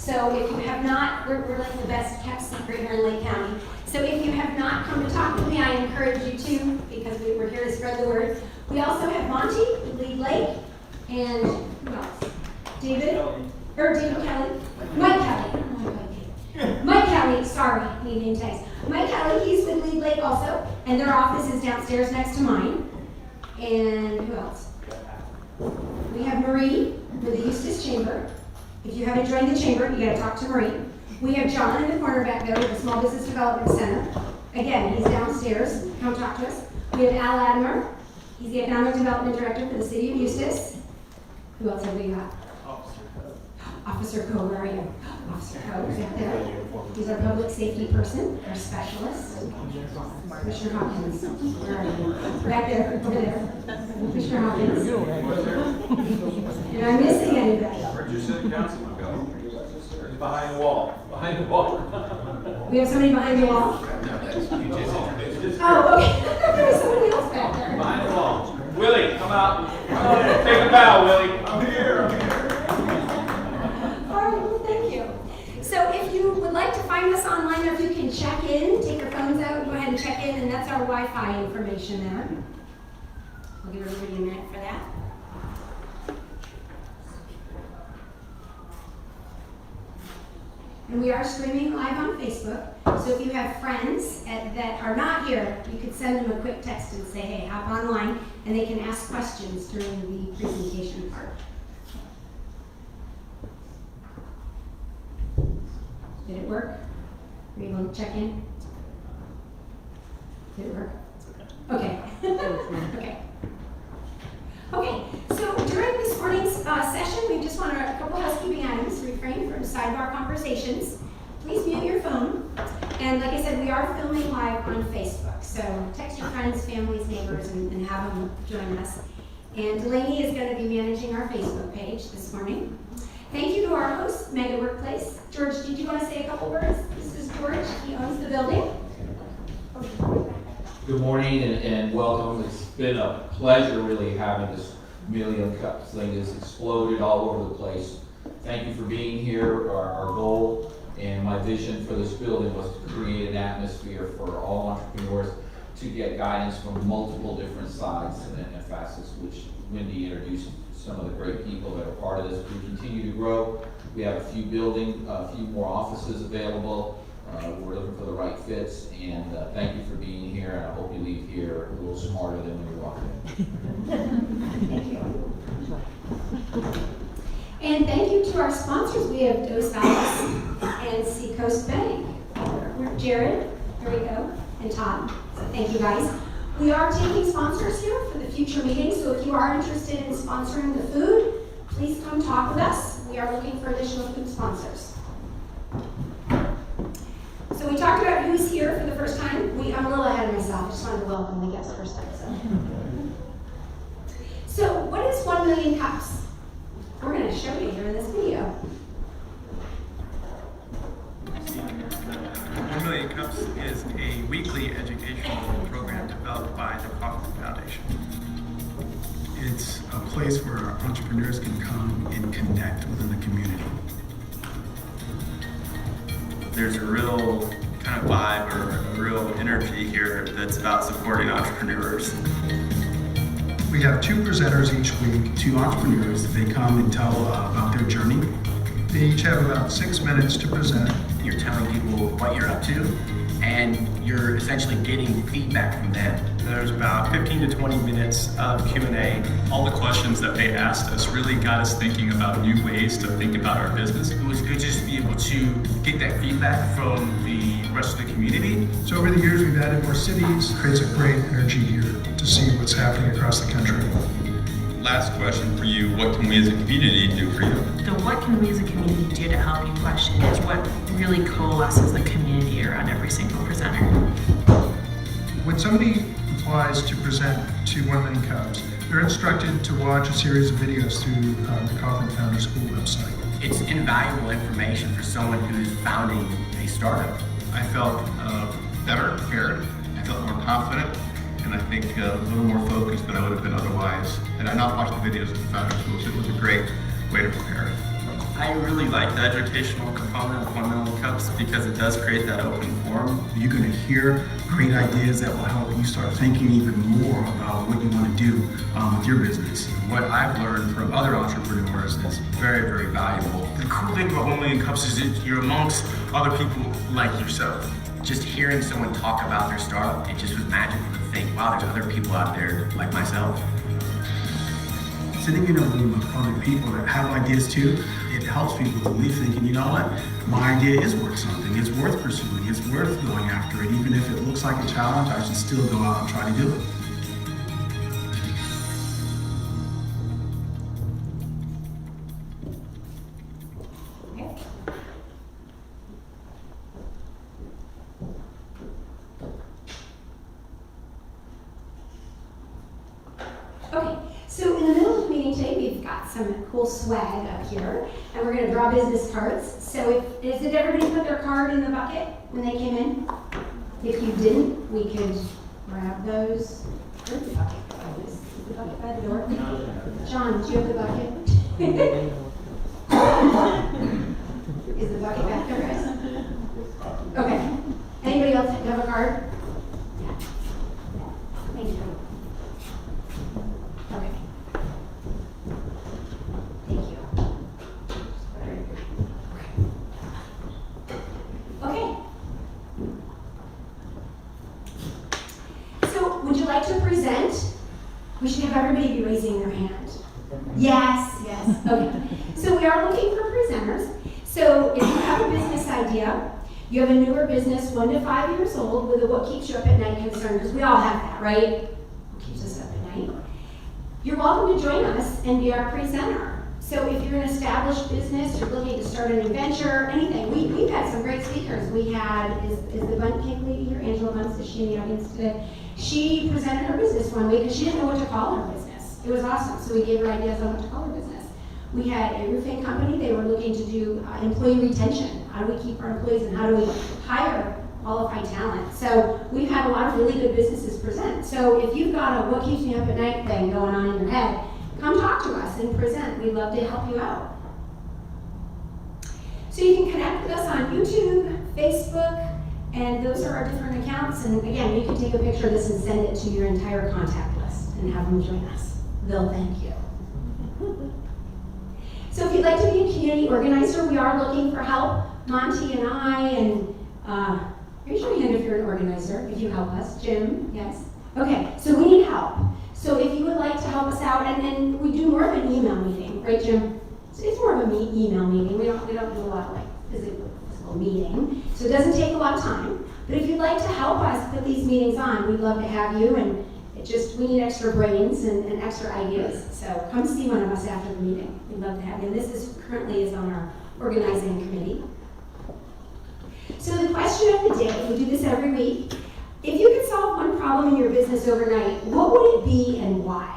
So if you have not, we're like the best kept secret here in Lake County. So if you have not come to talk with me, I encourage you to, because we're here to spread the word. We also have Monty with Lead Lake, and who else? David Kelly. Mike Kelly. Mike Kelly, sorry, he name tags. Mike Kelly, he's with Lead Lake also, and their office is downstairs next to mine. And who else? We have Marie with the Eustis Chamber. If you haven't joined the chamber, you gotta talk to Marie. We have John in the corner back there with the Small Business Development Center. Again, he's downstairs, come talk to us. We have Al Admer, he's the Economic Development Director for the City of Eustis. Who else have we got? Officer Coe, where are you? Officer Coe, is that there? He's our public safety person, our specialist. Commissioner Hopkins, where are you? Back there, over there. Commissioner Hopkins. And I'm missing anybody. Where'd your city councilman go? He's behind the wall. Behind the wall. We have somebody behind the wall? Oh, okay. There was somebody else back there. Behind the wall. Willie, come out. Take a bow, Willie. I'm here. All right, well, thank you. So if you would like to find us online, or if you can check in, take your phones out, go ahead and check in, and that's our Wi-Fi information there. I'll give everybody a minute for that. And we are streaming live on Facebook, so if you have friends that are not here, you could send them a quick text and say, hey, hop online, and they can ask questions during the presentation part. Did it work? Were you able to check in? Did it work? Okay. Okay. Okay, so during this morning's session, we just want a couple housekeeping items. Refrain from sidebar conversations. Please mute your phone. And like I said, we are filming live on Facebook. So text your friends, families, neighbors, and have them join us. And Delaney is going to be managing our Facebook page this morning. Thank you to our host, Mega Workplace. George, did you want to say a couple words? This is George. He owns the building. Good morning and welcome. It's been a pleasure really having this Million Cups thing that's exploded all over the place. Thank you for being here. Our goal and my vision for this building was to create an atmosphere for all entrepreneurs to get guidance from multiple different sides and facets, which Wendy introduced some of the great people that are part of this. We continue to grow. We have a few more offices available. We're looking for the right fits, and thank you for being here, and I hope you leave here a little smarter than when you walked in. Thank you. And thank you to our sponsors. We have Dos Alves and Seacoast Bank. Jared, there we go, and Todd. So thank you guys. We are taking sponsors here for the future meetings, so if you are interested in sponsoring the food, please come talk with us. We are looking for additional food sponsors. So we talked about who's here for the first time. I'm a little ahead of myself. I just wanted to welcome the guests first time. So what is 1 Million Cups? We're going to show you here in this video. 1 Million Cups is a weekly educational program developed by the Kauffman Foundation. It's a place where entrepreneurs can come and connect within the community. There's a real kind of vibe or a real energy here that's about supporting entrepreneurs. We have two presenters each week, two entrepreneurs. They come and tell about their journey. They each have about 6 minutes to present. You're telling people what you're up to, and you're essentially getting feedback from them. There's about 15 to 20 minutes of Q&A. All the questions that they asked us really got us thinking about new ways to think about our business. It was good just to be able to get that feedback from the rest of the community. So over the years, we've added more cities. It creates a great energy here to see what's happening across the country. Last question for you, what can we as a community do for you? The what can we as a community do to help you question is what really coalesces the community around every single presenter. When somebody applies to present to 1 Million Cups, they're instructed to watch a series of videos through the Kauffman Founder School website. It's invaluable information for someone who's founding a startup. I felt better prepared, I felt more confident, and I think a little more focused than I would have been otherwise. And I not watched the videos at the Founder School, so it was a great way to prepare. I really like the educational component of 1 Million Cups because it does create that open forum. You're going to hear great ideas that will help you start thinking even more about what you want to do with your business. What I've learned from other entrepreneurs is very, very valuable. The cool thing about 1 Million Cups is that you're amongst other people like yourself. Just hearing someone talk about their startup, it just was magical to think, wow, there's other people out there like myself. Sitting in a room of other people that have ideas too, it helps people to leave thinking, you know what, my idea is worth something, it's worth pursuing, it's worth going after it, even if it looks like a challenge, I should still go out and try to do it. Okay. Okay, so in the middle of the meeting today, we've got some cool swag up here, and we're gonna draw business cards. So did everybody put their card in the bucket when they came in? If you didn't, we could grab those. Where's the bucket? Oh, is the bucket by the door? John, do you have the bucket? Is the bucket back there, guys? Okay. Anybody else have a card? Yeah. Thank you. Okay. Thank you. Okay. So, would you like to present? We should have everybody be raising their hand. Yes, yes. Okay. So we are looking for presenters. So if you have a business idea, you have a newer business, 1 to 5 years old, with a what keeps you up at night concern, because we all have that, right? What keeps us up at night? You're welcome to join us and be our presenter. So if you're an established business, you're looking to start a new venture, anything, we've had some great speakers. We had, is the Bundt Cake lady here, Angela Bundt, is she in the audience today? She presented her business one week because she didn't know what to call her business. It was awesome, so we gave her ideas on what to call her business. We had a roofing company, they were looking to do employee retention. How do we keep our employees and how do we hire qualified talent? So we've had a lot of really good businesses present. So if you've got a what keeps me up at night thing going on in your head, come talk to us and present. We'd love to help you out. So you can connect with us on YouTube, Facebook, and those are our different accounts. And again, you can take a picture of this and send it to your entire contact list and have them join us. They'll thank you. So if you'd like to be a community organizer, we are looking for help. Monty and I, and raise your hand if you're an organizer, if you help us. Jim, yes? Okay, so we need help. So if you would like to help us out, and we do more of an email meeting, right, Jim? So it's more of an email meeting. We don't do a lot of like physical meeting. So it doesn't take a lot of time. But if you'd like to help us put these meetings on, we'd love to have you. And we need extra brains and extra ideas. So come see one of us after the meeting. We'd love to have you. And this currently is on our organizing committee. So the question of the day, we do this every week. If you could solve one problem in your business overnight, what would it be and why?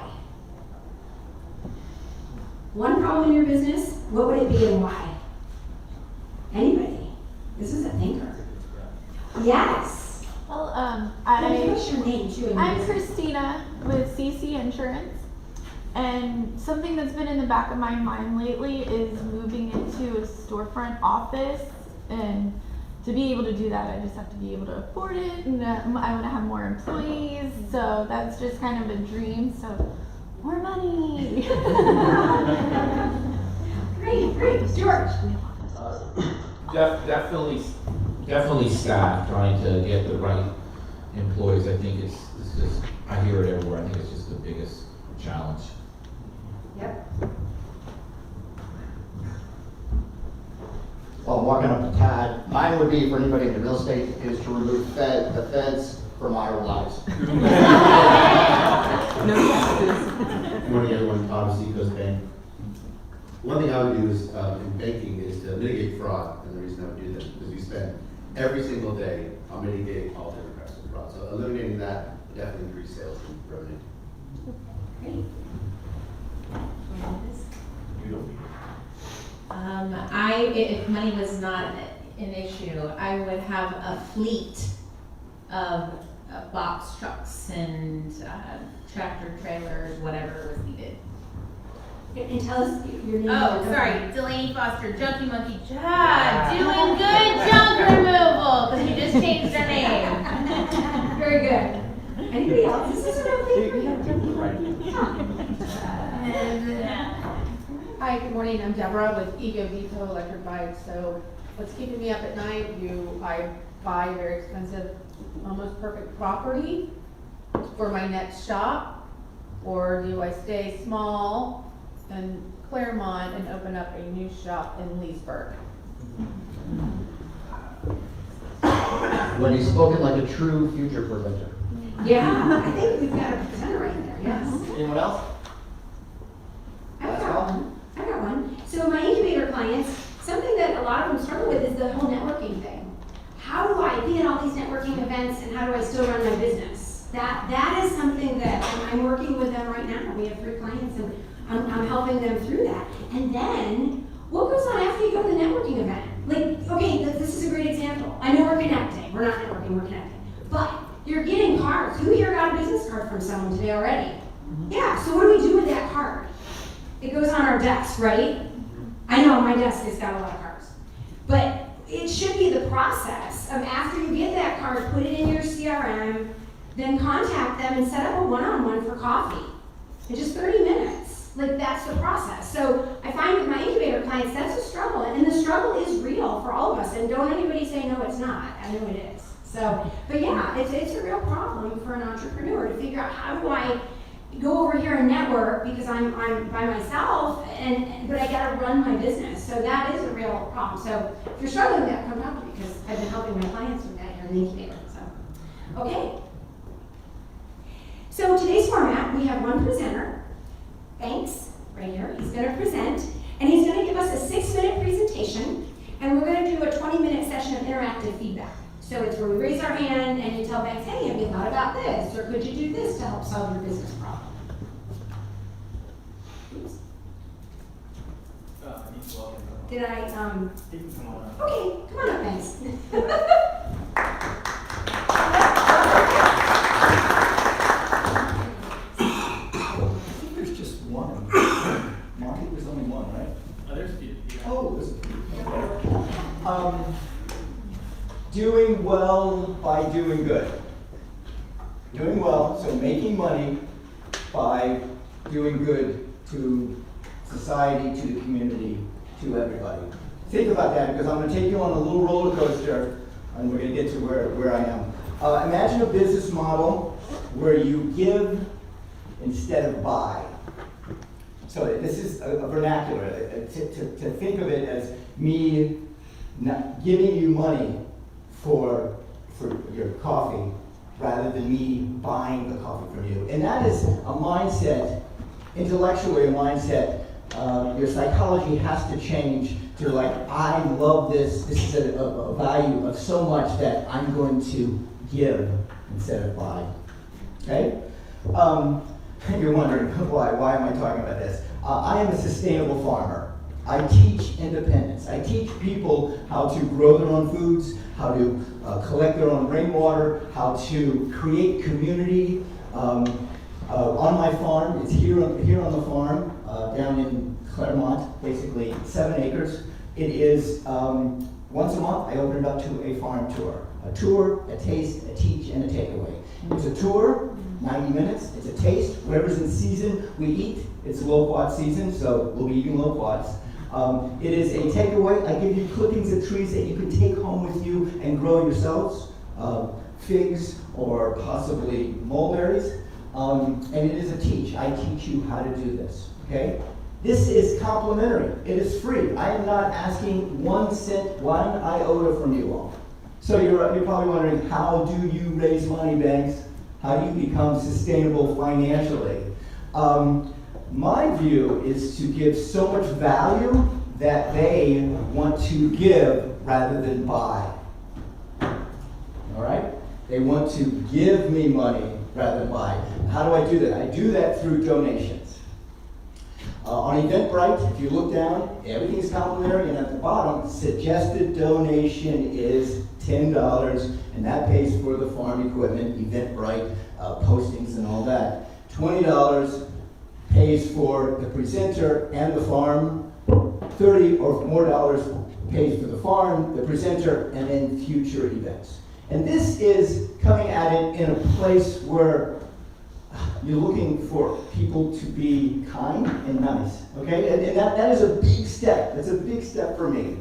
One problem in your business, what would it be and why? Anybody? This is a thinker. Yes. Well, What's your name too? I'm Christina with CC Insurance, and something that's been in the back of my mind lately is moving into a storefront office, and to be able to do that, I just have to be able to afford it, and I want to have more employees, so that's just kind of a dream, so more money. Great, George. Definitely staff, trying to get the right employees. I think it's just, I hear it everywhere. I think it's just the biggest challenge. Yep. Well, I'm walking up to Tad. Mine would be, for anybody in the real estate, is to remove the feds from our lives. Good morning, everyone. Tom, Seacoast Bank. One thing I would do is, in banking is to mitigate fraud, and the reason I would do that is because we spend every single day on mitigating all different types of fraud. So eliminating that would definitely increase sales and revenue. Great. If money was not an issue, I would have a fleet of box trucks and tractor trailers, whatever was needed. And tell us your name. Oh, sorry, Delaney Foster, Junkie Monkey. Doing good junk removal, because you just changed the name. Very good. Anybody else? This is a real thing. Hi, good morning. I'm Deborah with Ego Depot Electric Bikes. So what's keeping me up at night? Do I buy very expensive, almost perfect property for my next shop? Or do I stay small in Claremont and open up a new shop in Leesburg? When he's spoken like a true future presenter. Yeah, I think we've got a presenter right there, yes. Anyone else? I've got one. So my incubator clients, something that a lot of them struggle with is the whole networking thing. How do I be at all these networking events and how do I still run my business? That is something that I'm working with them right now. We have 3 clients and I'm helping them through that. And then, what goes on after you go to the networking event? Like, okay, this is a great example. I know we're connecting. We're not networking, we're connecting. But you're getting cards. Who here got a business card from someone today already? Yeah, so what do we do with that card? It goes on our desk, right? I know my desk has got a lot of cards. But it should be the process of after you get that card, put it in your CRM, then contact them and set up a one-on-one for coffee. In just 30 minutes. Like, that's the process. So I find with my incubator clients, that's a struggle. And the struggle is real for all of us. And don't anybody say, no, it's not. I know it is. So, but yeah, it's a real problem for an entrepreneur to figure out how do I go over here and network because I'm by myself, but I gotta run my business. So that is a real problem. So if you're struggling with that, come talk to me because I've been helping my clients with that here in the incubator. So, okay. So today's format, we have one presenter, Banks, right here. He's gonna present, and he's gonna give us a 6-minute presentation, and we're gonna do a 20-minute session of interactive feedback. So it's where we raise our hand and you tell Banks, hey, have you thought about this? Or could you do this to help solve your business problem? Oops. Did I, okay, come on up, Banks. I think there's just one. Monty, there's only one, right? There's a few. Oh, there's a few. Doing well by doing good. Doing well, so making money by doing good to society, to the community, to everybody. Think about that because I'm going to take you on a little roller coaster and we're going to get to where I am. Imagine a business model where you give instead of buy. So this is a vernacular, to think of it as me not giving you money for your coffee rather than me buying the coffee from you. And that is a mindset, intellectually a mindset, your psychology has to change to like, I love this is a value of so much that I'm going to give instead of buy, okay? You're wondering, why am I talking about this? I am a sustainable farmer. I teach independence. I teach people how to grow their own foods, how to collect their own rainwater, how to create community on my farm. It's here on the farm down in Claremont, basically 7 acres. It is once a month I open it up to a farm tour. A tour, a taste, a teach, and a takeaway. It's a tour, 90 minutes. It's a taste. Whatever's in season, we eat. It's loquat season, so we'll be eating loquats. It is a takeaway. I give you clippings of trees that you can take home with you and grow yourselves, figs or possibly mulberries. And it is a teach. I teach you how to do this, okay? This is complimentary. It is free. I am not asking 1 cent, 1 iota from you all. So you're probably wondering, how do you raise money, Banks? How do you become sustainable financially? My view is to give so much value that they want to give rather than buy. All right? They want to give me money rather than buy. How do I do that? I do that through donations. On Eventbrite, if you look down, everything is complimentary, and at the bottom, suggested donation is $10, and that pays for the farm equipment, Eventbrite, postings, and all that. $20 pays for the presenter and the farm. $30 or more pays for the farm, the presenter, and then future events. And this is coming at it in a place where you're looking for people to be kind and nice, okay? And that is a big step. That's a big step for me.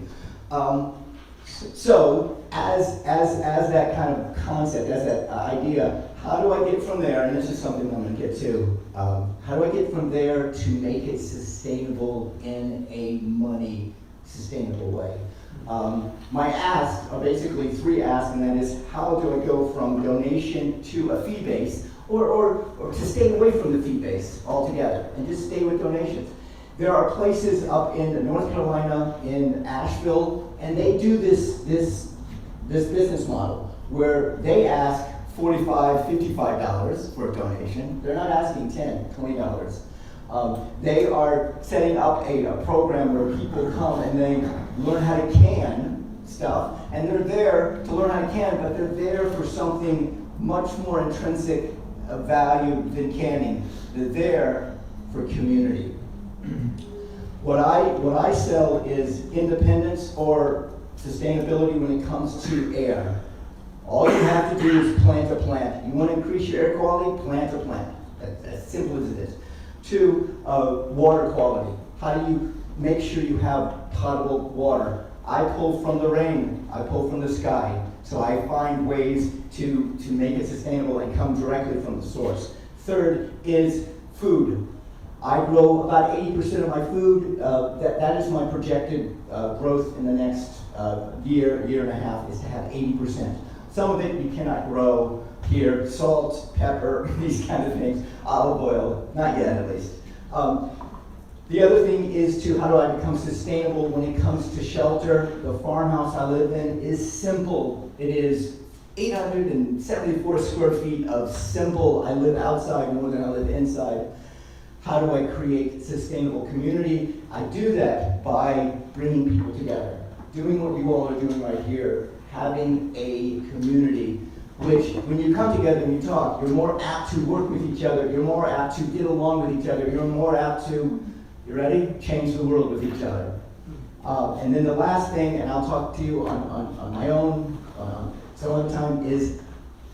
So as that kind of concept, as that idea, how do I get from there, and this is something I'm going to get to, how do I get from there to make it sustainable in a money sustainable way? My asks are basically 3 asks, and that is, how do I go from donation to a fee base, or to stay away from the fee base altogether, and just stay with donations? There are places up in North Carolina, in Asheville, and they do this business model where they ask $45, $55 for a donation. They're not asking $10, $20. They are setting up a program where people come and they learn how to can stuff, and they're there to learn how to can, but they're there for something much more intrinsic value than canning. They're there for community. What I sell is independence or sustainability when it comes to air. All you have to do is plant a plant. You want to increase your air quality? Plant a plant. That's as simple as it is. 2, water quality. How do you make sure you have potable water? I pull from the rain. I pull from the sky. So I find ways to make it sustainable and come directly from the source. 3rd is food. I grow about 80% of my food. That is my projected growth in the next year and a half, is to have 80%. Some of it you cannot grow here. Salt, pepper, these kind of things. Olive oil, not yet at least. The other thing is how do I become sustainable when it comes to shelter? The farmhouse I live in is simple. It is 874 square feet of simple. I live outside more than I live inside. How do I create sustainable community? I do that by bringing people together, doing what you all are doing right here, having a community, which when you come together and you talk, you're more apt to work with each other, you're more apt to get along with each other, you're more apt to, you ready? Change the world with each other. And then the last thing, and I'll talk to you on my own some other time, is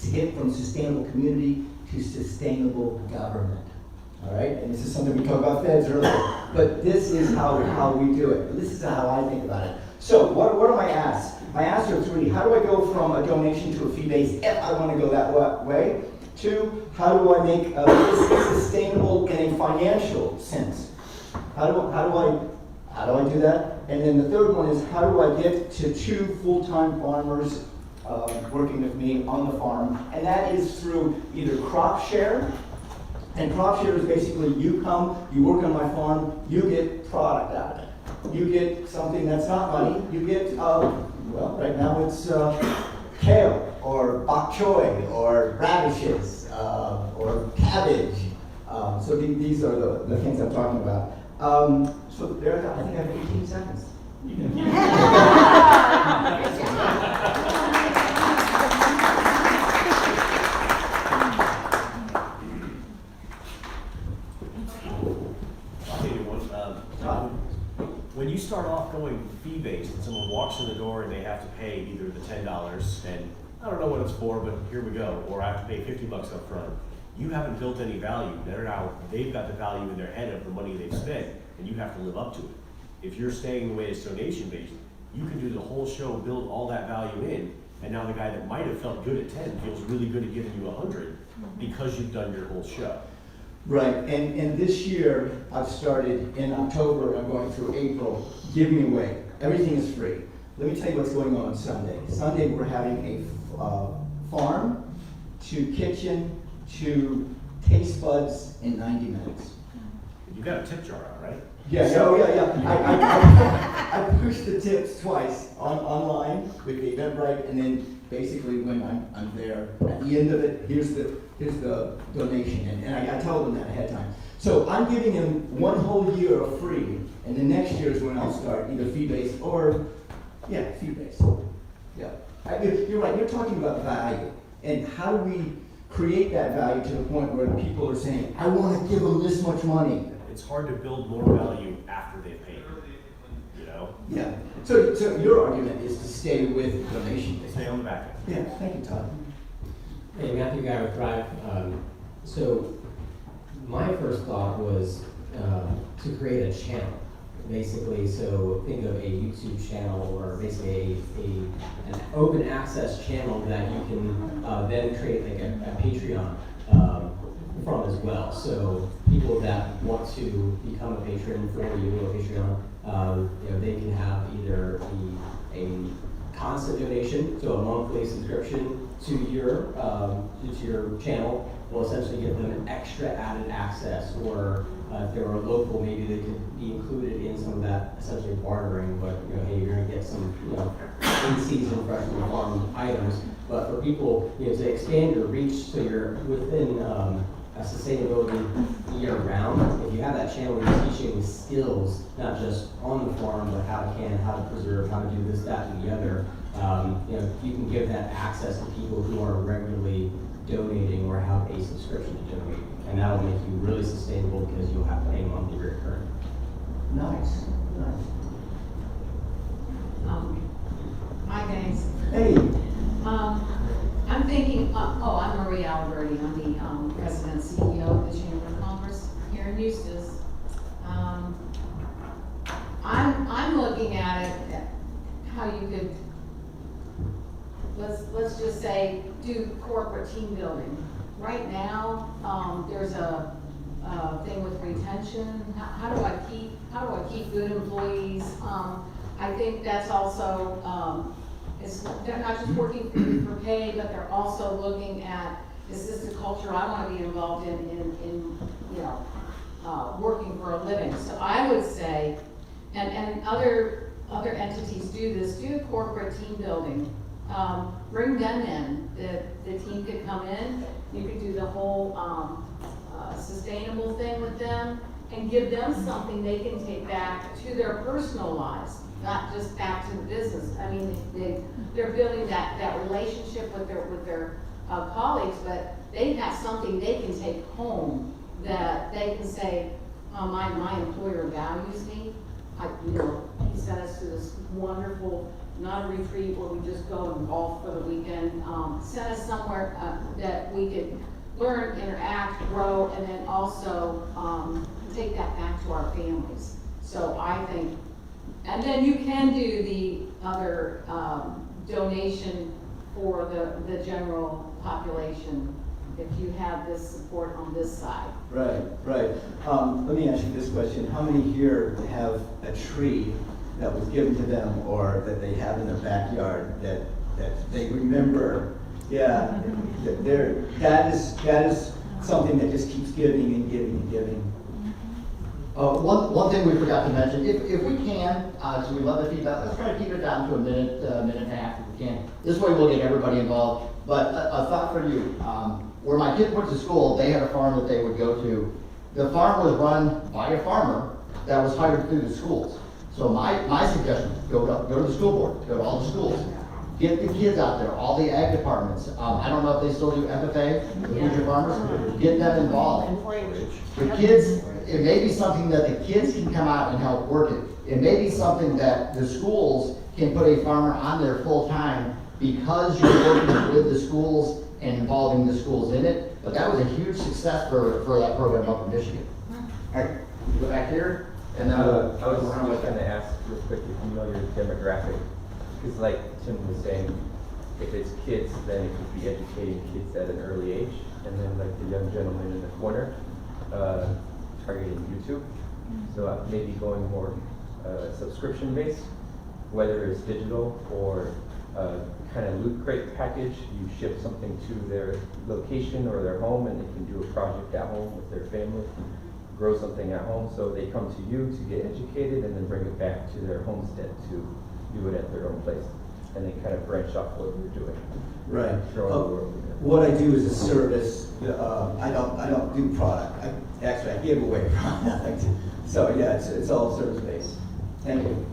to get from sustainable community to sustainable government. All right, and this is something we talked about feds earlier, but this is how we do it. This is how I think about it. So what are my asks? My asks are 3. How do I go from a donation to a fee base if I want to go that way? 2, how do I make this sustainable in a financial sense? How do I do that? And then the 3rd one is, how do I get to 2 full-time farmers working with me on the farm? And that is through either crop share. And crop share is basically you come, you work on my farm, you get product out of it. You get something that's not money. You get, well, right now it's kale or bok choy or radishes or cabbage. So these are the things I'm talking about. So there, I think I have 18 seconds. When you start off going fee-based and someone walks in the door and they have to pay either the $10 and I don't know what it's for, but here we go, or I have to pay $50 up front, you haven't built any value. They've got the value in their head of the money they've spent, and you have to live up to it. If you're staying the way it's donation-based, you can do the whole show, build all that value in, and now the guy that might have felt good at 10 feels really good at giving you 100 because you've done your whole show. Right, and this year I've started in October, I'm going through April, giving away. Everything is free. Let me tell you what's going on Sunday. Sunday we're having a farm to kitchen to taste buds in 90 minutes. You got a tip jar out, right? Yeah. I pushed the tips twice online with the Eventbrite, and then basically when I'm there, at the end of it, here's the donation, and I tell them that ahead of time. So I'm giving them 1 whole year of free, and the next year is when I'll start either fee-based or, fee-based. Yeah, you're right, you're talking about value, and how do we create that value to the point where people are saying, I want to give them this much money. It's hard to build more value after they've paid, you know? Yeah. So your argument is to stay with donation. Stay on the back end. Yeah, thank you, Todd. Hey, Matthew Guy with Thrive. So my first thought was to create a channel, basically. So think of a YouTube channel or basically an open access channel that you can then create like a Patreon from as well. So people that want to become a patron for you or Patreon, they can have either a constant donation, so a monthly subscription to your channel will essentially give them extra added access, or if they were local, maybe they could be included in some of that essentially bartering, but hey, you're gonna get some in-season fresh from the farm items. But for people, to expand your reach so you're within a sustainability year-round, if you have that channel where you're teaching skills, not just on the farm, but how to preserve, how to do this, that, and the other, you can give that access to people who are regularly donating or have a subscription to donate. And that'll make you really sustainable because you'll have to pay monthly recurring. Nice. Hi guys. Hey. I'm thinking, I'm Maria Alberti. I'm the president and CEO of the Chamber of Commerce here in Eustis. I'm looking at it, how you could, let's just say, do corporate team building. Right now, there's a thing with retention. How do I keep good employees? I think that's also, they're not just working for pay, but they're also looking at, is this the culture I want to be involved in working for a living? So I would say, and other entities do this, do corporate team building. Bring them in. The team could come in. You could do the whole sustainable thing with them and give them something they can take back to their personal lives, not just back to the business. I mean, they're building that relationship with their colleagues, but they have something they can take home that they can say, my employer values me. He sent us to this wonderful, not a retreat where we just go and golf for the weekend. Sent us somewhere that we could learn, interact, grow, and then also take that back to our families. So I think, and then you can do the other donation for the general population if you have this support on this side. Right. Let me ask you this question. How many here have a tree that was given to them or that they have in their backyard that they remember? Yeah, that is something that just keeps giving and giving and giving. One thing we forgot to mention, if we can, so we love the feedback, let's try to keep it down to a minute and a half if we can. This way we'll get everybody involved. But a thought for you, where my kids went to school, they had a farm that they would go to. The farm was run by a farmer that was hired through the schools. So my suggestion, go to the school board, go to all the schools. Get the kids out there, all the ag departments. I don't know if they still do FFA, the future farmers. Get them involved. The kids, it may be something that the kids can come out and help work it. It may be something that the schools can put a farmer on there full time because you're working with the schools and involving the schools in it. But that was a huge success for that program up in Michigan. All right, you go back here. And I was going to ask real quick if you know your demographic. Because like Tim was saying, if it's kids, then it could be educating kids at an early age. And then like the young gentleman in the corner, targeting YouTube. So maybe going more subscription based, whether it's digital or kind of loot crate package. You ship something to their location or their home and they can do a project at home with their family, grow something at home. So they come to you to get educated and then bring it back to their homestead to do it at their own place. And then kind of branch off what you're doing. Right. Showing the world. What I do is a service. I don't do product. I give away product. So yeah, it's all service based. Thank you.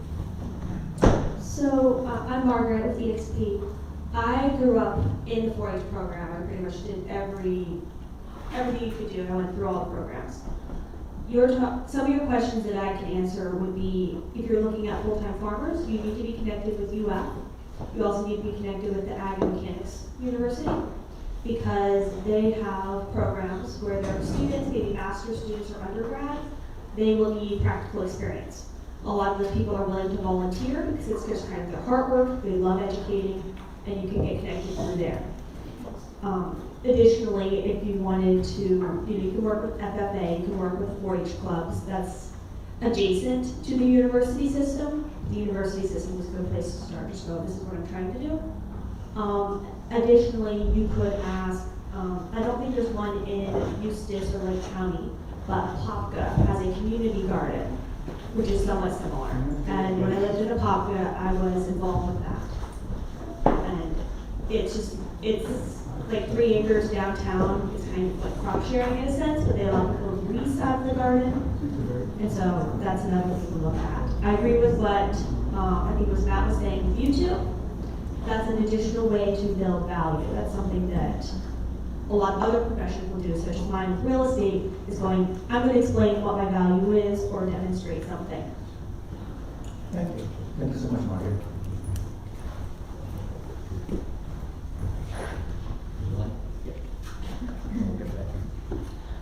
So I'm Margaret with EXP. I grew up in the 4-H program. I pretty much did everything you could do. I went through all the programs. Some of your questions that I can answer would be, if you're looking at full-time farmers, you need to be connected with UF. You also need to be connected with the Ag and Mechanics University, because they have programs where their students, maybe master's students or undergrad, they will need practical experience. A lot of those people are willing to volunteer because it's just kind of their heart work, they love educating, and you can get connected through there. Additionally, if you wanted to, you can work with FFA, you can work with 4-H clubs. That's adjacent to the university system. The university system is a good place to start. Just go, this is what I'm trying to do. Additionally, you could ask, I don't think there's one in Eustis or Lake County, but Apopka has a community garden, which is somewhat similar. And when I lived in Apopka, I was involved with that. And it's like 3 acres downtown. It's kind of like crop sharing in a sense, but they allow people to lease out of the garden. And so that's another thing to look at. I agree with what I think it was Matt was saying with YouTube. That's an additional way to build value. That's something that a lot of other professions will do, such as mine with real estate, is going, I'm going to explain what my value is or demonstrate something. Thank you. Thank you so much, Margaret.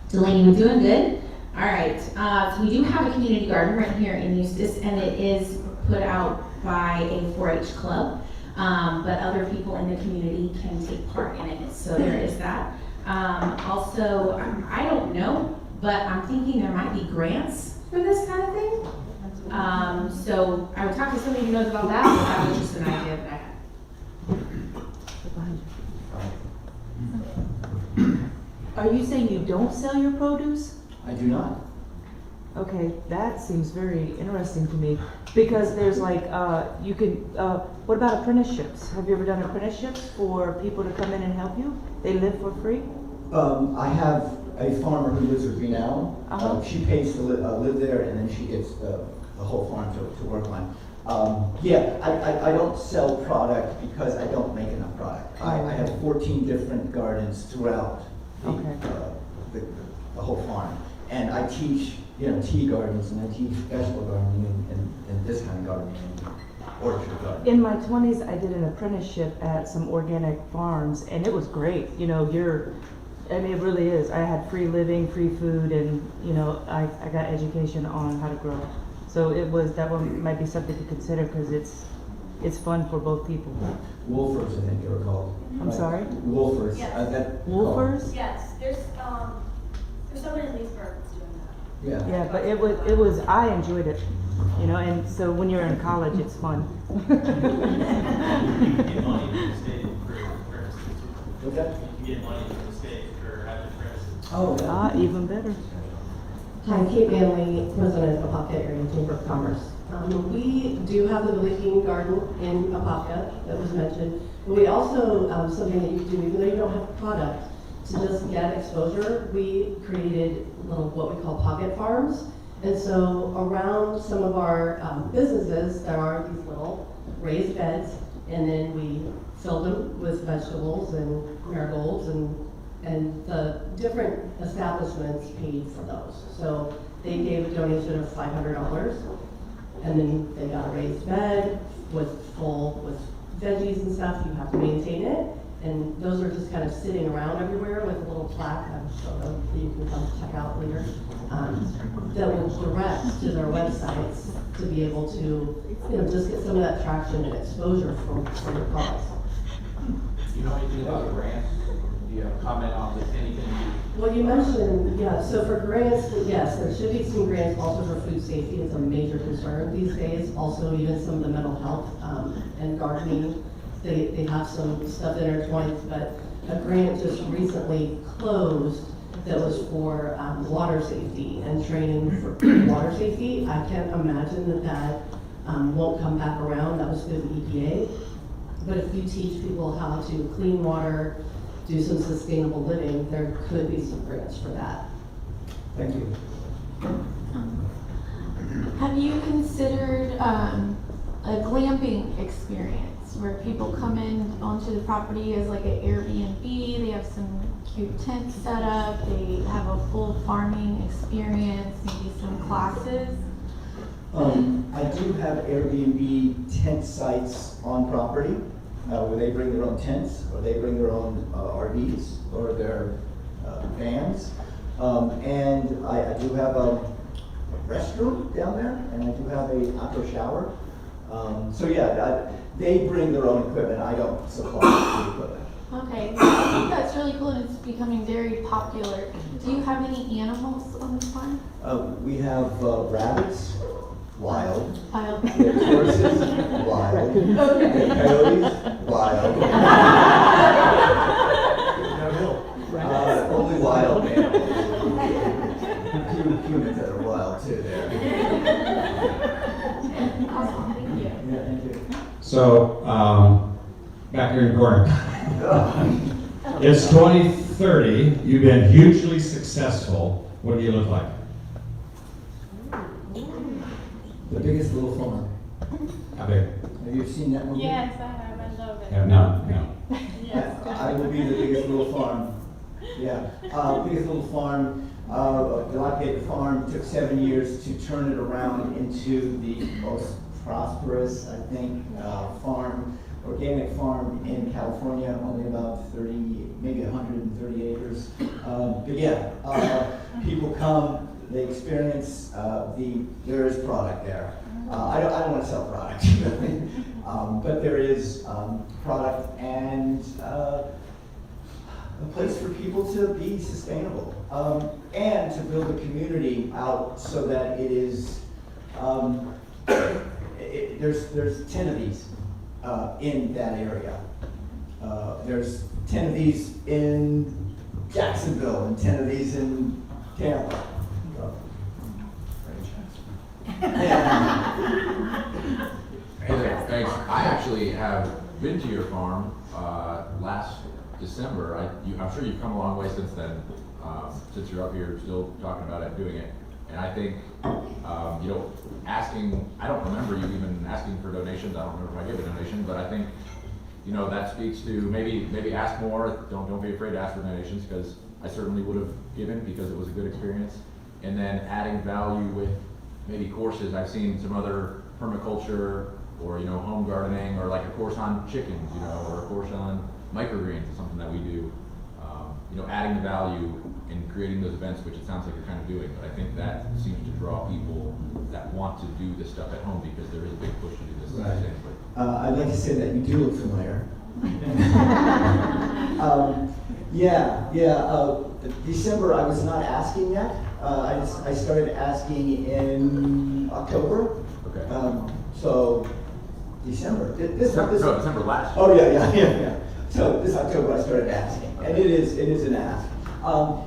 Delaney, we're doing good. All right, so we do have a community garden right here in Eustis, and it is put out by a 4-H club, but other people in the community can take part in it. So there is that. Also, I don't know, but I'm thinking there might be grants for this kind of thing. So I would talk to somebody who knows about that, but that was just an idea that I had. Are you saying you don't sell your produce? I do not. Okay, that seems very interesting to me, because there's like, you can, what about apprenticeships? Have you ever done apprenticeships for people to come in and help you? They live for free? I have a farmer who lives with me now. She pays to live there, and then she gets the whole farm to work on. Yeah, I don't sell product because I don't make enough product. I have 14 different gardens throughout the whole farm. And I teach, tea gardens, and I teach vegetable gardening and this kind of gardening and orchard gardening. In my 20s, I did an apprenticeship at some organic farms, and it was great. I mean, it really is. I had free living, free food, and, I got education on how to grow. So that one might be something to consider, because it's fun for both people. Wolfers, I think they were called. I'm sorry? Wolfers. Yes. Wolfers? Yes, there's someone in Leesburg that's doing that. Yeah. Yeah, but it was, I enjoyed it, and so when you're in college, it's fun. What's that? You get money from the state for having apprentices. Oh, even better. Hi, Kate Manley, President of Apopka Area Chamber of Commerce. We do have the leafing garden in Apopka that was mentioned, but we also, something that you can do, even though you don't have a product, to just get exposure, we created little, what we call pocket farms. And so around some of our businesses, there are these little raised beds, and then we filled them with vegetables and marigolds, and the different establishments paid for those. So they gave a donation of $500, and then they got a raised bed with veggies and stuff. You have to maintain it, and those are just kind of sitting around everywhere with a little plaque. I'm sure that you can come check out later. That will direct to their websites to be able to, just get some of that traction and exposure from your products. Do you know anything about grants? Do you have a comment on anything? Well, you mentioned, yeah, so for grants, yes, there should be some grants also for food safety. It's a major concern these days. Also, even some of the mental health and gardening, they have some stuff intertwined, but a grant just recently closed that was for water safety and training for water safety. I can't imagine that won't come back around. That was through the EPA. But if you teach people how to clean water, do some sustainable living, there could be some grants for that. Thank you. Have you considered a glamping experience where people come in onto the property as like an Airbnb. They have some cute tents set up. They have a full farming experience, maybe some classes. I do have Airbnb tent sites on property, where they bring their own tents, or they bring their own RVs, or their vans. And I do have a restroom down there, and I do have a outdoor shower. So yeah, they bring their own equipment, I don't supply the equipment. Okay, I think that's really cool and it's becoming very popular. Do you have any animals on the farm? We have rabbits, wild. Wild. We have horses, wild. Okay. We have coyotes, wild. Only wild animals. Few humans that are wild too there. Awesome, thank you. Yeah, thank you. So, back here in the corner. It's 2030, you've been hugely successful. What do you look like? The biggest little farm. How big? Have you seen that movie? Yes, I have, I love it. Have not, no. Yes. I will be the biggest little farm. Yeah, biggest little farm. Dilapidated farm. Took 7 years to turn it around into the most prosperous, I think, farm, organic farm in California. Only about 30, maybe 130 acres. But yeah, people come, they experience there is product there. I don't want to sell product, but there is product and a place for people to be sustainable and to build a community out so that it is. There's 10 of these in that area. There's 10 of these in Jacksonville and 10 of these in Tampa. Hey there, thanks. I actually have been to your farm last December. I'm sure you've come a long way since then, since you're up here still talking about it, doing it. And I think, I don't remember you even asking for donations. I don't remember if I gave a donation, but I think, that speaks to maybe ask more. Don't be afraid to ask for donations, because I certainly would have given because it was a good experience. And then adding value with maybe courses. I've seen some other permaculture or, home gardening, or like a course on chickens, or a course on microgreens is something that we do. Adding the value and creating those events, which it sounds like you're kind of doing, but I think that seems to draw people that want to do this stuff at home, because there is a big push to do this sustainably. I'd like to say that you do look familiar. December, I was not asking yet. I started asking in October. Okay. So December. December last year. Oh yeah. So this October I started asking, and it is an ask.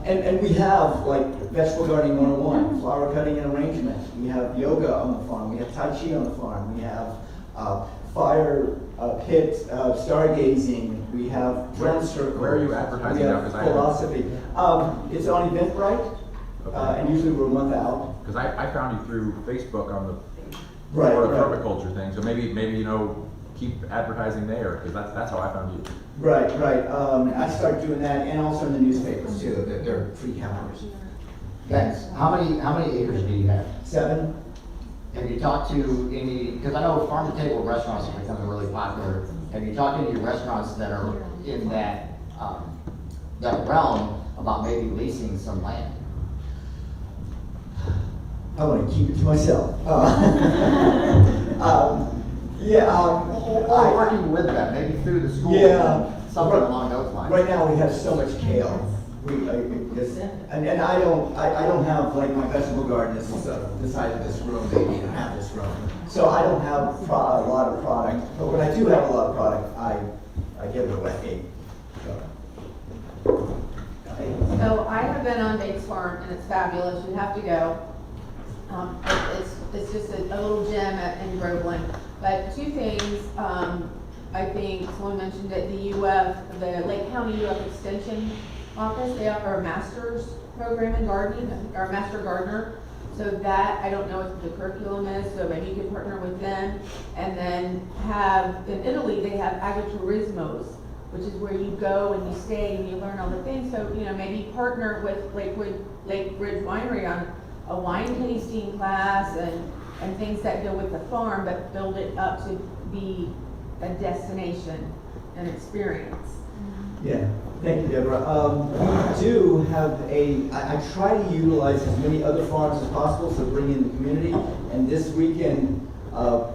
And we have like vegetable gardening 101, flower cutting and arrangement. We have yoga on the farm. We have Tai Chi on the farm. We have fire pit stargazing. We have drum circle. Where are you advertising we now? have philosophy. It's on Eventbrite, and usually we're a month out. Because I found you through Facebook on the Right. permaculture thing. So maybe keep advertising there, because that's how I found you. Right. I started doing that, and also in the newspapers too. They're free calendars. Thanks. How many acres do you have? 7. Have you talked to any, because I know farm to table restaurants are becoming really popular. Have you talked to any restaurants that are in that realm about maybe leasing some land? I want to keep it to myself. Or working with them, maybe through the school. Yeah. Something along those lines. Right now we have so much kale. And I don't have, like, my vegetable garden is the size of this room, maybe half this room. So I don't have a lot of product. But when I do have a lot of product, I give it away. So I have been on Dave's farm and it's fabulous. You have to go. It's just a little gem in Groveland. But 2 things, I think someone mentioned it, the Lake County UF Extension Office, they offer a master's program in gardening, or a master gardener. So that, I don't know what the curriculum is, so maybe you could partner with them. And then have, in Italy, they have agriturismos, which is where you go and you stay and you learn all the things. So, you know, maybe partner with Lake Ridge Winery on a wine tasting class and things that go with the farm, but build it up to be a destination, an experience. Yeah, thank you, Deborah. We do have I try to utilize as many other farms as possible, so bring in the community. And this weekend,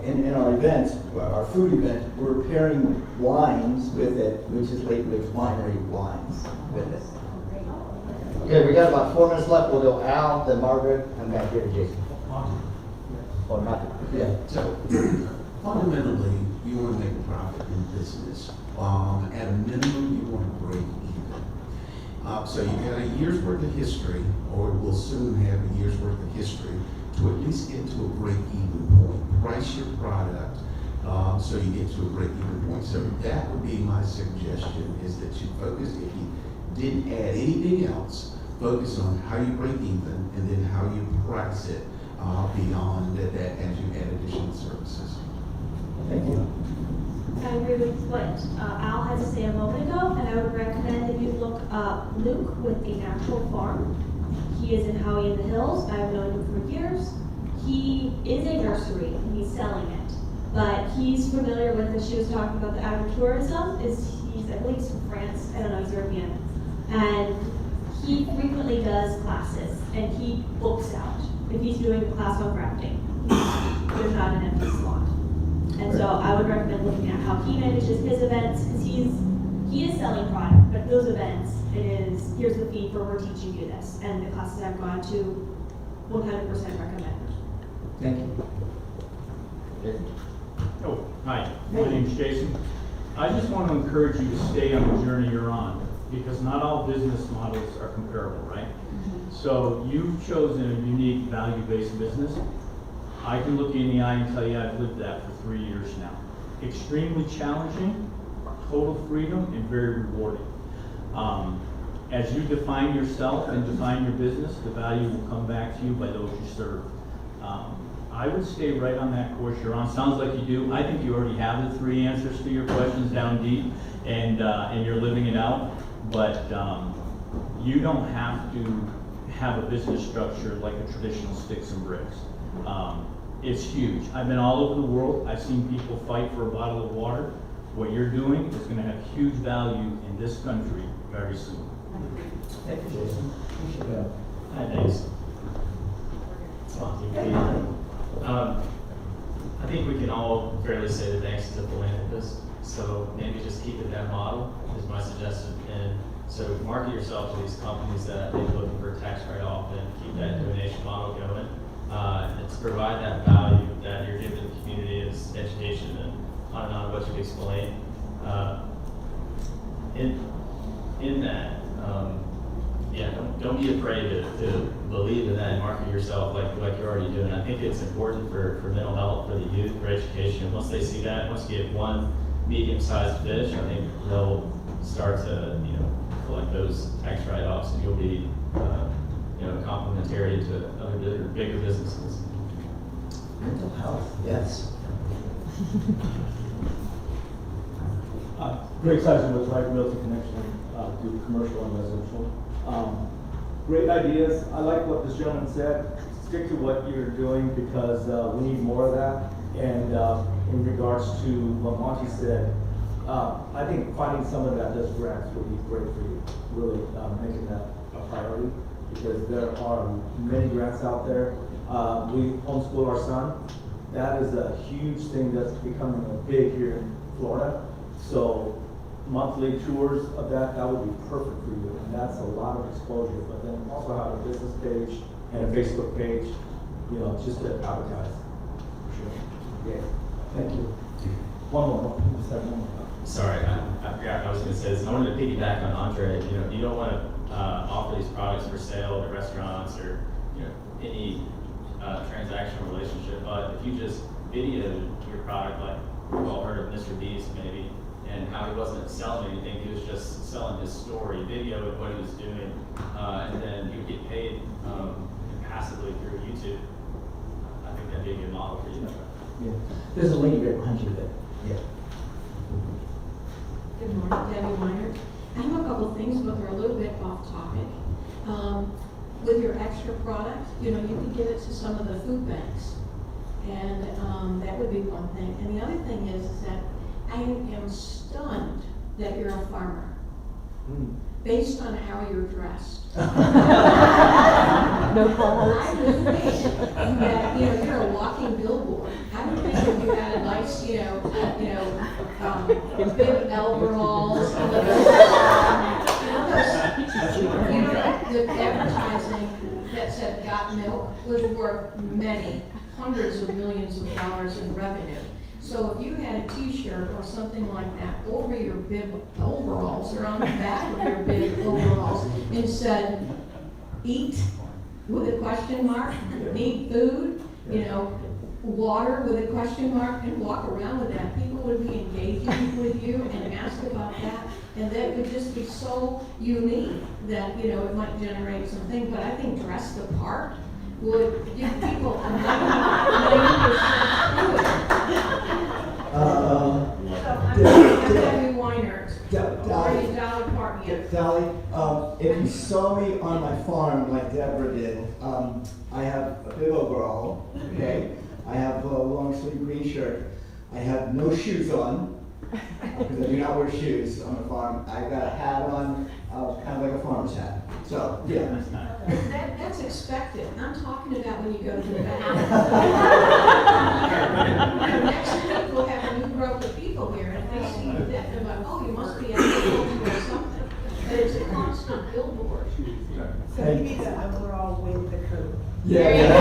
in our event, our food event, we're pairing wines with it, which is Lake Ridge Winery wines with it. Okay, we got about 4 minutes left. We'll go Al, then Margaret, and back here to Jason. Or not? Yeah, so fundamentally, you want to make a profit in business. At a minimum, you want to break even. So you got a year's worth of history, or we'll soon have a year's worth of history, to at least get to a break-even point. Price your product so you get to a break-even point. So that would be my suggestion, is that you focus, if you didn't add anything else, focus on how you break even and then how you price it beyond that as you add additional services. Thank you. I agree with what Al had to say a moment ago, and I would recommend that you look up Luke with the Natural Farm. He is in Howie in the Hills. I've known him for years. He is a nursery and he's selling it, but he's familiar with, as she was talking about the agritourism, I believe he's from France, I don't know, he's European. And he frequently does classes and he books out. If he's doing a class on grafting, there's not an empty slot. And so I would recommend looking at how he manages his events, because he is selling product, but those events, it is, here's the fee for we're teaching you this. And the classes I've gone to, 100% recommend. Thank you. Oh, hi, my name's Jason. I just want to encourage you to stay on the journey you're on, because not all business models are comparable, right? So you've chosen a unique value-based business. I can look you in the eye and tell you I've lived that for 3 years now. Extremely challenging, total freedom, and very rewarding. As you define yourself and define your business, the value will come back to you by those you serve. I would stay right on that course you're on. Sounds like you do. I think you already have the 3 answers to your questions down deep, and you're living it out. But you don't have to have a business structure like a traditional sticks and bricks. It's huge. I've been all over the world. I've seen people fight for a bottle of water. What you're doing is going to have huge value in this country very soon. Thank you, Jason. Hi, thanks. I think we can all fairly say that thanks is a philanthropist, so maybe just keep it that model is my suggestion. And so market yourself to these companies that may be looking for a tax write-off and keep that donation model going. And to provide that value that you're giving the community is education and on what you've explained. In that, don't be afraid to believe in that and market yourself like you're already doing. I think it's important for mental health, for the youth, for education. Once they see that, once you get one medium-sized fish, I think they'll start to collect those tax write-offs, and you'll be complementary to other bigger businesses. Mental health, yes. Greg Seisman with Right Realty Connection, do commercial and residential. Great ideas. I like what this gentleman said. Stick to what you're doing, because we need more of that. And in regards to what Monty said, I think finding someone that does grants would be great for you, really making that a priority, because there are many grants out there. We homeschool our son. That is a huge thing that's becoming big here in Florida. So monthly tours of that would be perfect for you, and that's a lot of exposure. But then also have a business page and a Facebook page, just to advertise. Sure. Yeah. Thank you. One more. Just have one more. Sorry, I forgot I was going to say this. I wanted to piggyback on Andre. You don't want to offer these products for sale to restaurants or any transactional relationship. But if you just videoed your product, like we've all heard of Mr. Beast maybe, and how he wasn't selling anything, he was just selling his story, video of what he was doing, and then he would get paid in passively through YouTube, I think that'd be a good model for you. Yeah. There's a lady right behind you there. Yeah. Good morning, Debbie Weiner. I have a couple things, but they're a little bit off topic. With your extra product, you know, you can give it to some of the food banks. And that would be one thing. And the other thing is that I am stunned that you're a farmer, based on how you're dressed. No cars. I would think that, you know, you're a walking billboard. I would think if you had a nice, big overalls. The advertising that said "Got Milk" was worth many hundreds of millions of dollars in revenue. So if you had a T-shirt or something like that over your bib overalls or on the back of your bib overalls and said, "Eat," with a question mark, "Need food," water with a question mark, and walk around with that, people would be engaging with you and ask about that, and that would just be so unique that, it might generate something, but I think dress the part would give people a 90% Debbie Weiner, Dolly Parton. Dolly, if you saw me on my farm like Deborah did, I have a big overall, okay? I have a long sleeve green shirt. I have no shoes on, because I do not wear shoes on the farm. I got a hat on, kind of like a farmer's hat. So, yeah. That's expected. I'm talking about when you go to the bathroom. Next week we'll have a new group of people here, and if they see that, they're like, "Oh, you must be agriculture or something." But it's a constant billboard. So you need an overall with the crew. There you go.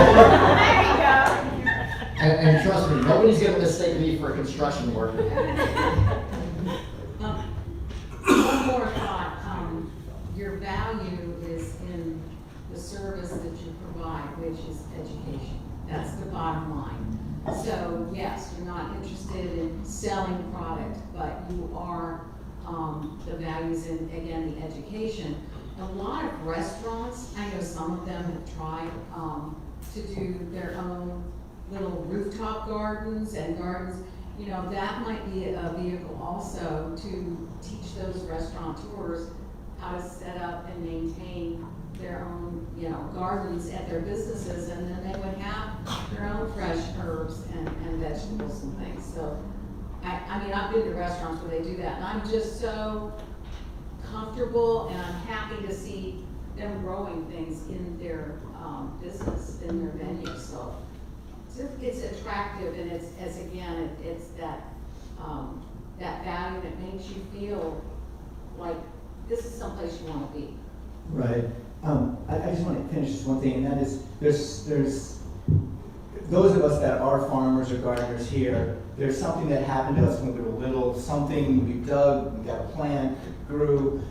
And trust me, nobody's gonna mistake me for a construction worker. One more thought, your value is in the service that you provide, which is education. That's the bottom line. So yes, you're not interested in selling product, but you are, the values in, again, the education. A lot of restaurants, I know some of them have tried, to do their own little rooftop gardens and gardens. That might be a vehicle also to teach those restaurateurs how to set up and maintain their own, gardens at their businesses, and then they would have their own fresh herbs and vegetables and things. So, I've been to restaurants where they do that, and I'm just so comfortable, and I'm happy to see them growing things in their business, in their venue. So it's attractive, and it's that value that makes you feel like this is someplace you want to be. Right. I just want to finish this one thing, and that is, there's those of us that are farmers or gardeners here, there's something that happened to us when we were little, something we dug, we got a plant, it grew,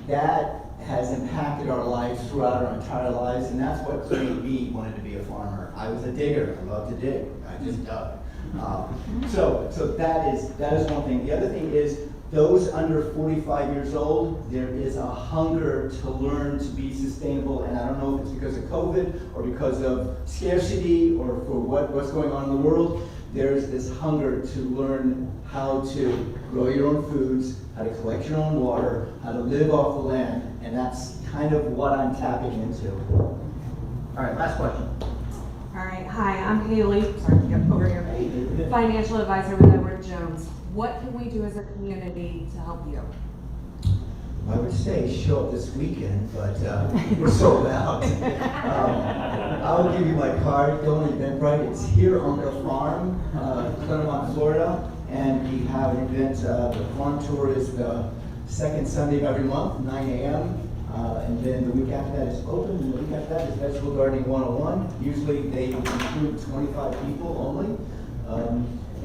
that has impacted our lives throughout our entire lives, and that's what made me wanted to be a farmer. I was a digger, I loved to dig, I just dug. So that is one thing. The other thing is, those under 45 years old, there is a hunger to learn to be sustainable, and I don't know if it's because of COVID or because of scarcity or for what's going on in the world. There's this hunger to learn how to grow your own foods, how to collect your own water, how to live off the land, and that's kind of what I'm tapping into. All right, last question. All right, hi, I'm Haley, sorry, yep, over here, financial advisor with Edward Jones. What can we do as a community to help you? I would say show up this weekend, but we're sold out. I'll give you my card, go on Eventbrite. It's here on the farm, Claremont, Florida, and we have an event. The farm tour is the second Sunday of every month, 9 a.m. And then the week after that is open, and the week after that is Vegetable Gardening 101. Usually they include 25 people only.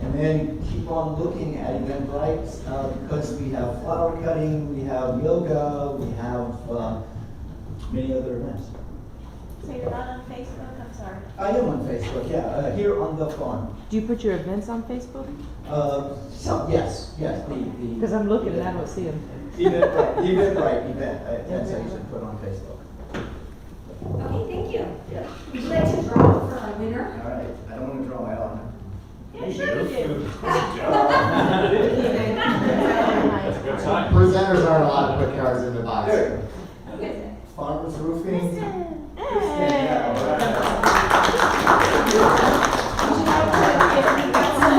And then keep on looking at Eventbrite because we have flower cutting, we have yoga, we have many other events. So you're not on Facebook? I'm sorry. I am on Facebook, yeah, here on the farm. Do you put your events on Facebook? Yes. Because I'm looking and I don't see them. Eventbrite, that's how you should put on Facebook. Okay, thank you. Yeah. Would you like to draw for our winner? All right, I don't want to draw my own. Yeah, sure you do. That's a good sign. Presenters aren't allowed to put cards in the box. There. Farmers Roofing. Some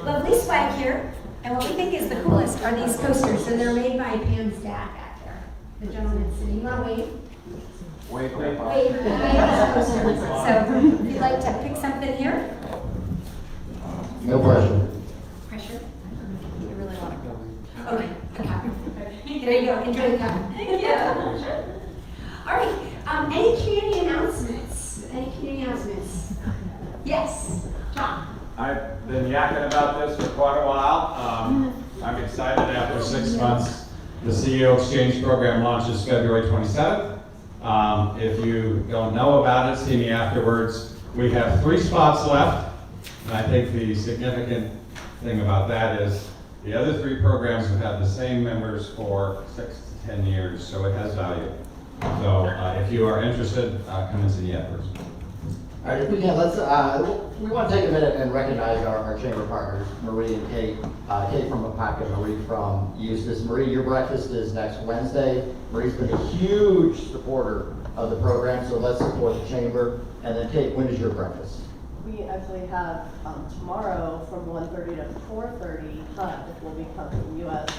lovely swag here, and what we think is the coolest are these coasters, and they're made by Pam's dad back there. The gentleman sitting, you want to wave? Wait, Wave these coasters. So if you'd like to pick something here. No pressure. Pressure? You really want to go? Okay, a cup. There you go, enjoy the cup. Yeah, sure. All right, any community announcements? Any community announcements? Yes, John. I've been yakking about this for quite a while. I'm excited after 6 months. The CEO Exchange program launches February 27th. If you don't know about it, see me afterwards. We have 3 spots left. And I think the significant thing about that is the other 3 programs have had the same members for 6 to 10 years, so it has value. So if you are interested, come and see me afterwards. All right, if we can, let's, we want to take a minute and recognize our chamber partners, Marie and Kate. Kate from Apopka, Marie from Eustis. Marie, your breakfast is next Wednesday. Marie's been a huge supporter of the program, so let's support the chamber. And then Kate, when is your breakfast? We actually have tomorrow from 1:30 to 4:30, it will be covering U.S.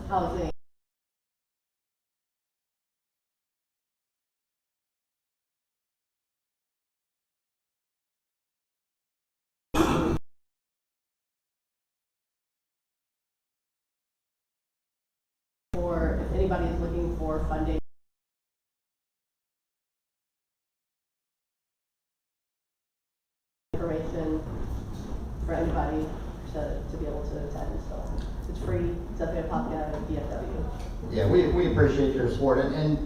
Housing. Or if anybody is looking for funding. Information for anybody to be able to attend, so it's free. It's at the Apopka DFW. Yeah, we appreciate your support, and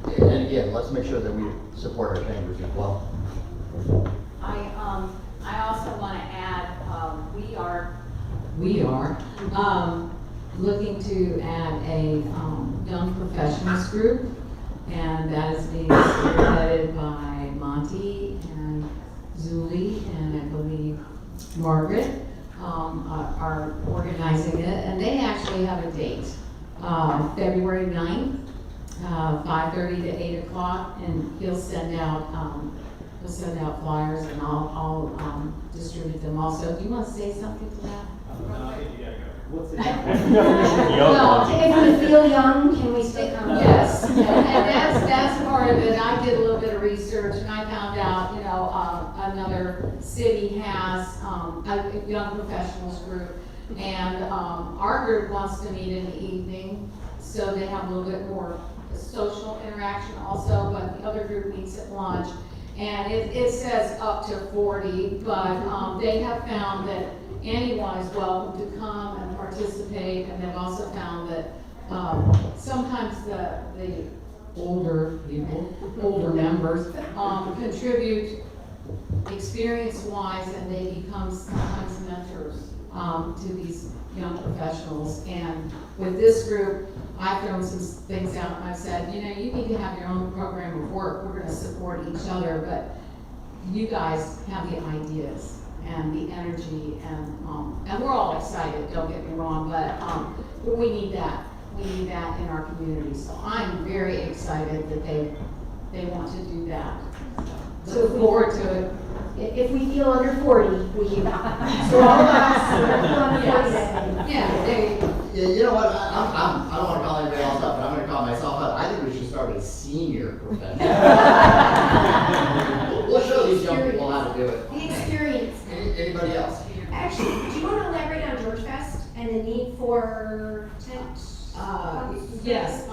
again, let's make sure that we support our chambers as well. I also want to add, we are looking to add a young professionals group, and that is being spearheaded by Monty and Zuli, and I believe Margaret are organizing it, and they actually have a date, February 9th, 5:30 to 8 o'clock, and he'll send out flyers, and I'll distribute them also. Do you want to say something to that? Well, if we feel young, can we stay calm? Yes, and that's part of it. I did a little bit of research, and I found out, another city has a young professionals group, and our group wants to meet in the evening, so they have a little bit more social interaction also, but the other group meets at lunch. And it says up to 40, but they have found that anyone is welcome to come and participate, and they've also found that sometimes the older people, older members, contribute experience-wise, and they become sometimes mentors to these young professionals. And with this group, I've thrown some things out, and I've said, you need to have your own program of work. We're going to support each other, but you guys have the ideas and the energy, and we're all excited, don't get me wrong, but we need that. We need that in our community. So I'm very excited that they want to do that. So look forward to it. If we feel under 40, we give up. So all of us, yes. Yeah, there you go. Yeah, you know what, I don't want to call anybody else up, but I'm going to call myself up. I think we should start a senior profession. We'll show these young people how to do it. The experience. Anybody else? Actually, do you want to elaborate on George Fest and the need for tent? Yes,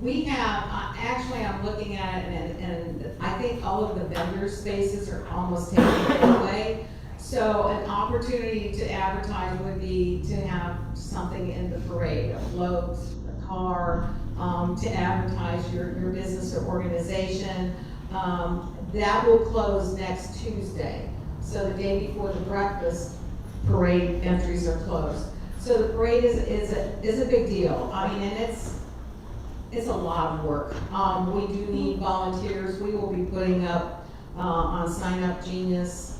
we have, actually I'm looking at it, and I think all of the vendor spaces are almost taken away. So an opportunity to advertise would be to have something in the parade, a float, a car, to advertise your business or organization. That will close next Tuesday. So the day before the breakfast, parade entries are closed. So the parade is a big deal. I mean, and it's a lot of work. We do need volunteers. We will be putting up on Sign Up Genius,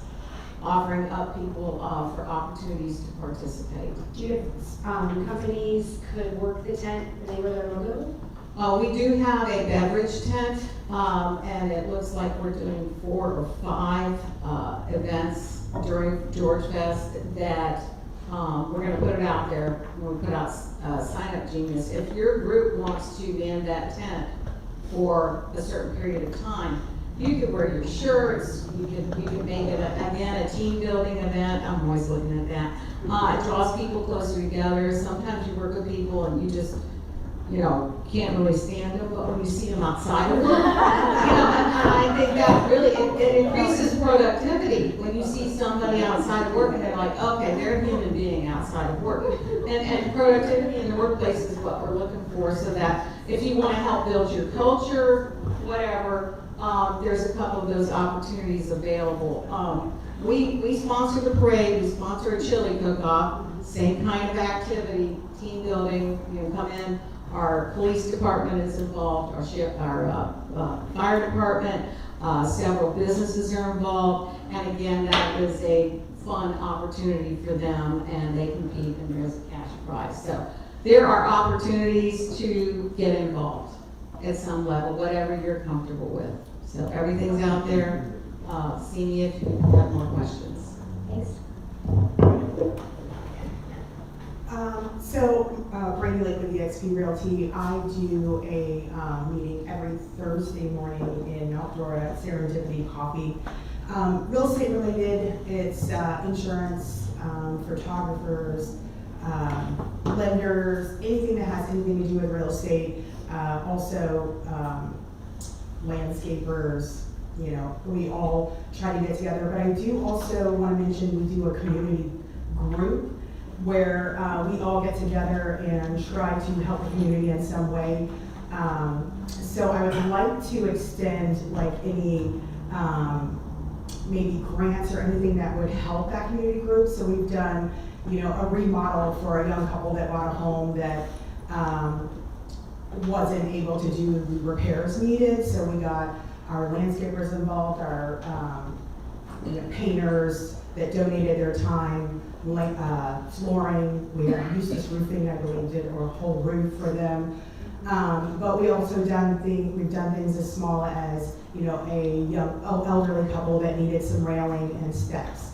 offering up people for opportunities to participate. Do you have companies could work the tent and they wear their logo? We do have a beverage tent, and it looks like we're doing 4 or 5 events during George Fest that we're gonna put it out there. We'll put out Sign Up Genius. If your group wants to be in that tent for a certain period of time, you could wear your shirts, you could make it, again, a team building event. I'm always looking at that. It draws people closer together. Sometimes you work with people and you just, can't really stand them, but when you see them outside of work, and I think that really, it increases productivity when you see somebody outside of work and they're like, okay, they're a human being outside of work. And productivity in the workplace is what we're looking for, so that if you want to help build your culture, whatever, there's a couple of those opportunities available. We sponsor the parade, we sponsor a chili cook-off, same kind of activity, team building, come in. Our police department is involved, our fire department, several businesses are involved, and again, that is a fun opportunity for them, and they compete and there's a cash prize. So there are opportunities to get involved at some level, whatever you're comfortable with. So everything's out there. See me if you have more questions. Thanks. Brandy Lake with eXp Realty. I do a meeting every Thursday morning in Mount Dora, Serendipity Coffee. Real estate related, it's insurance, photographers, lenders, anything that has anything to do with real estate. Also, landscapers, we all try to get together. But I do also want to mention we do a community group where we all get together and try to help the community in some way. So I would like to extend any maybe grants or anything that would help that community group. So we've done, a remodel for a young couple that bought a home that wasn't able to do the repairs needed. So we got our landscapers involved, our painters that donated their time, flooring. We have Eustace Roofing, I believe, did a whole roof for them. But we also we've done things as small as, a young elderly couple that needed some railing and steps.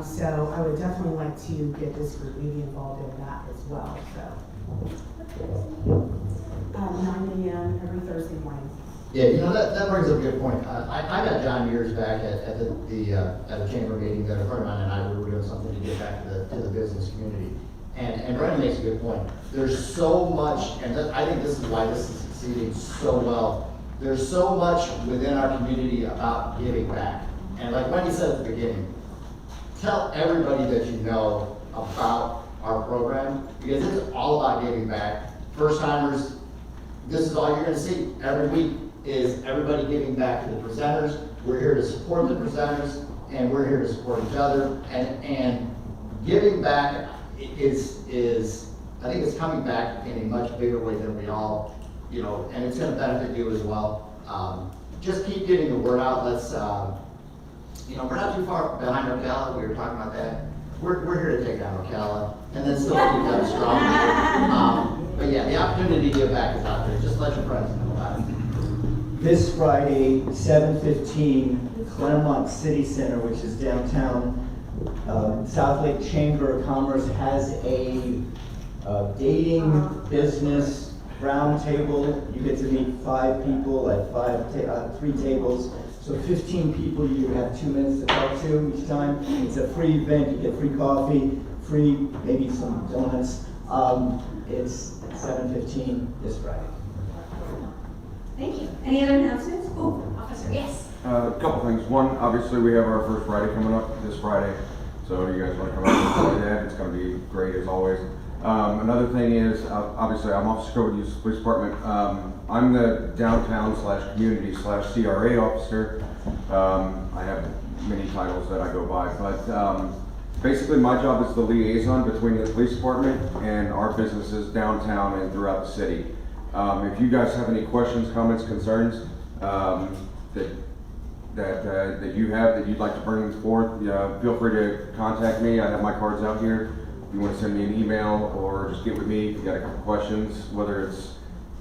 So I would definitely like to get this group maybe involved in that as well. So 9 a.m. every Thursday morning. Yeah, that brings up a good point. I met John years back at the chamber meeting that a friend of mine and I were doing something to get back to the business community. And Brandon makes a good point. There's so much, and I think this is why this is succeeding so well. There's so much within our community about giving back. And like Wendy said at the beginning, tell everybody that you know about our program, because it's all about giving back. First timers, this is all you're gonna see every week, is everybody giving back to the presenters. We're here to support the presenters, and we're here to support each other. And giving back is I think it's coming back in a much bigger way than we all, and it's gonna benefit you as well. Just keep getting the word out. Let's, we're not too far behind Ocala. We were talking about that. We're here to take down Ocala, and then still keep them strong. But yeah, the opportunity to give back is out there. Just let your friends know about it. This Friday, 7:15, Claremont City Center, which is downtown, South Lake Chamber of Commerce has a dating business roundtable. You get to meet 5 people at 3 tables. So 15 people you have 2 minutes to talk to each time. It's a free event. You get free coffee, free maybe some donuts. It's 7:15 this Friday. Thank you. Any other announcements? Oh, Officer, yes. A couple things. One, obviously we have our first Friday coming up this Friday. So you guys want to come out and enjoy that? It's going to be great as always. Another thing is, obviously I'm Officer Code Use Police Department. I'm the downtown/community/CRA officer. I have many titles that I go by, but basically my job is the liaison between the police department and our businesses downtown and throughout the city. If you guys have any questions, comments, concerns, that you have, that you'd like to bring forth, feel free to contact me. I have my cards out here. If you want to send me an email or just get with me if you got a couple questions, whether it's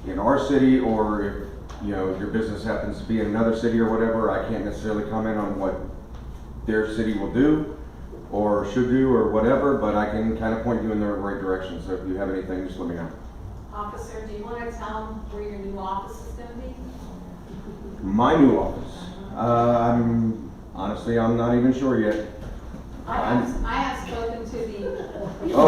in our city or if your business happens to be in another city or whatever. I can't necessarily comment on what their city will do or should do or whatever, but I can kind of point you in the right direction. So if you have anything, just let me know. Officer, do you want to tell them where your new office is going to be? My new office. I'm not even sure yet. I have spoken to the. Oh,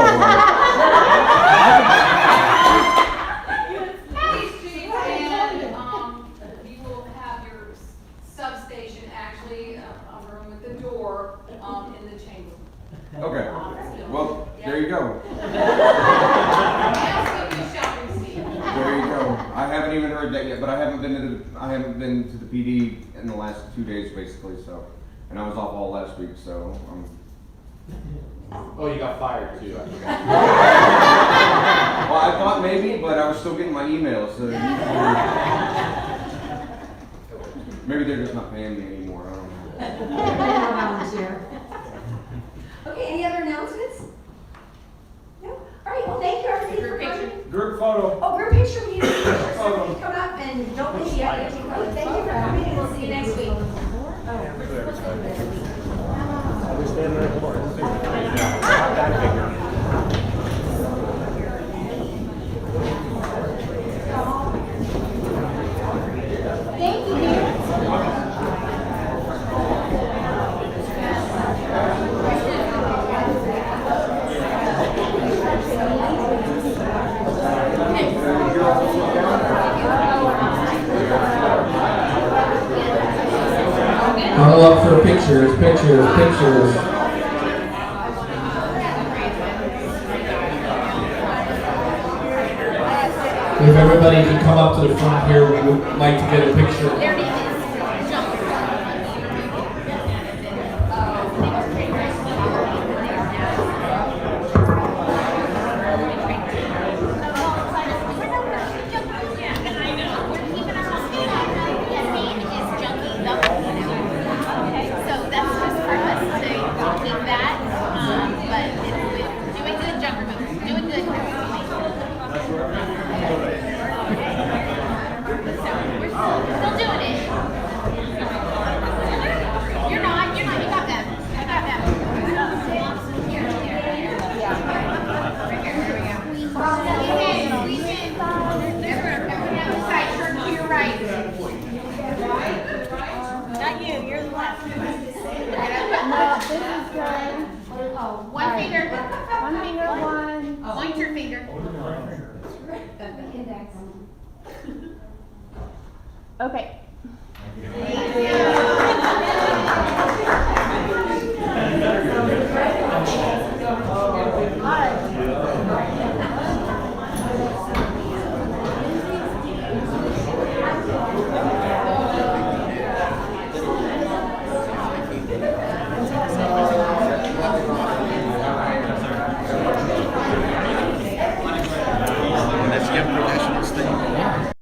Police chief, and you will have your substation actually a room with the door in the chamber. okay. Well, there you go. There you go. I haven't even heard that yet, but I haven't been to the PD in the last 2 days basically. So, and I was off all last week, so Oh, you got fired too, I forgot. Well, I thought maybe, but I was still getting my emails. So maybe they're just not paying me anymore. I don't know. Okay, any other announcements? No? All right, well, thank you everybody for coming. Group photo. Oh, group picture, we need a picture, so please come up and don't leave yet. Thank you for coming, and we'll see you next week. Thank you, dear. Huddle up for pictures. If everybody can come up to the front here, we would like to get a picture. Point your finger. Okay,